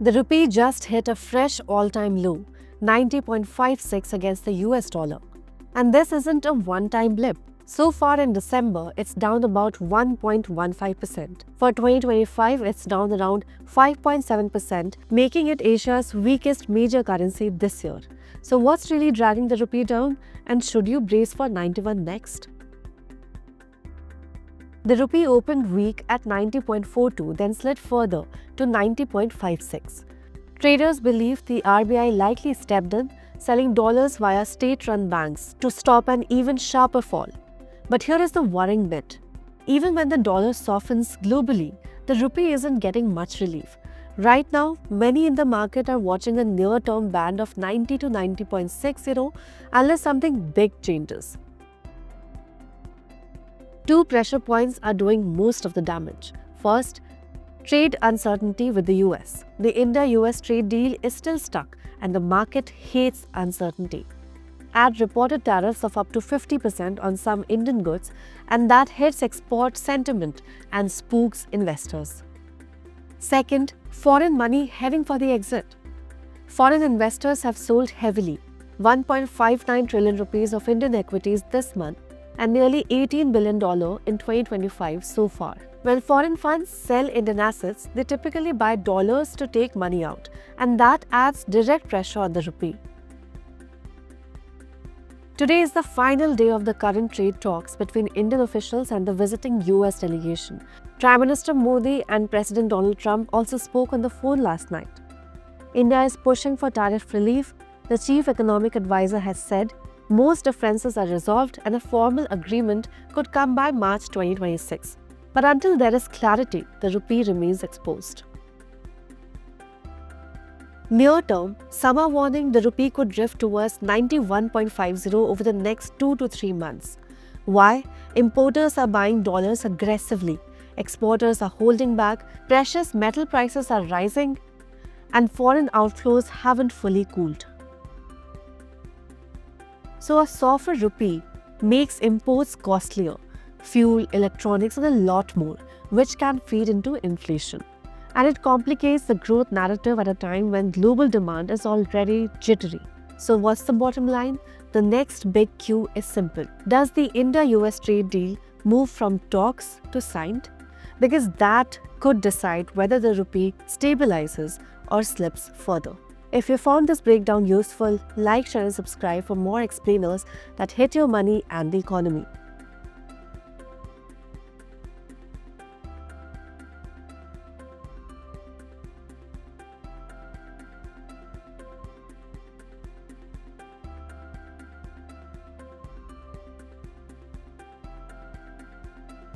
The rupee just hit a fresh all-time low, 90.56 against the US dollar. And this isn't a one-time blip. So far in December, it's down about 1.15%. For 2025, it's down around 5.7%, making it Asia's weakest major currency this year. So what's really dragging the rupee down? And should you brace for 91 next? The rupee opened weak at 90.42, then slid further to 90.56. Traders believe the RBI likely stepped in, selling dollars via state-run banks to stop an even sharper fall. But here is the worrying bit. Even when the dollar softens globally, the rupee isn't getting much relief. Right now, many in the market are watching a near-term band of 90 to 90.60 unless something big changes. Two pressure points are doing most of the damage. First, trade uncertainty with the US. The India-US trade deal is still stuck and the market hates uncertainty. Add reported tariffs of up to 50% on some Indian goods and that hits export sentiment and spooks investors. Second, foreign money heading for the exit. Foreign investors have sold heavily, 1.59 trillion rupees of Indian equities this month and nearly $18 billion in 2025 so far. When foreign funds sell Indian assets, they typically buy dollars to take money out, and that adds direct pressure on the rupee. Today is the final day of the current trade talks between Indian officials and the visiting US delegation. Prime Minister Modi and President Donald Trump also spoke on the phone last night. India is pushing for tariff relief. The chief economic advisor has said most differences are resolved and a formal agreement could come by March 2026. But until there is clarity, the rupee remains exposed. Near term, some are warning the rupee could drift towards 91.50 over the next 2 to 3 months. Why? Importers are buying dollars aggressively, exporters are holding back, precious metal prices are rising, and foreign outflows haven't fully cooled. So a softer rupee makes imports costlier, fuel, electronics and a lot more, which can feed into inflation. And it complicates the growth narrative at a time when global demand is already jittery. So what's the bottom line? The next big cue is simple. Does the India-US trade deal move from talks to signed? Because that could decide whether the rupee stabilizes or slips further. If you found this breakdown useful, like, share and subscribe for more explainers that hit your money and the economy.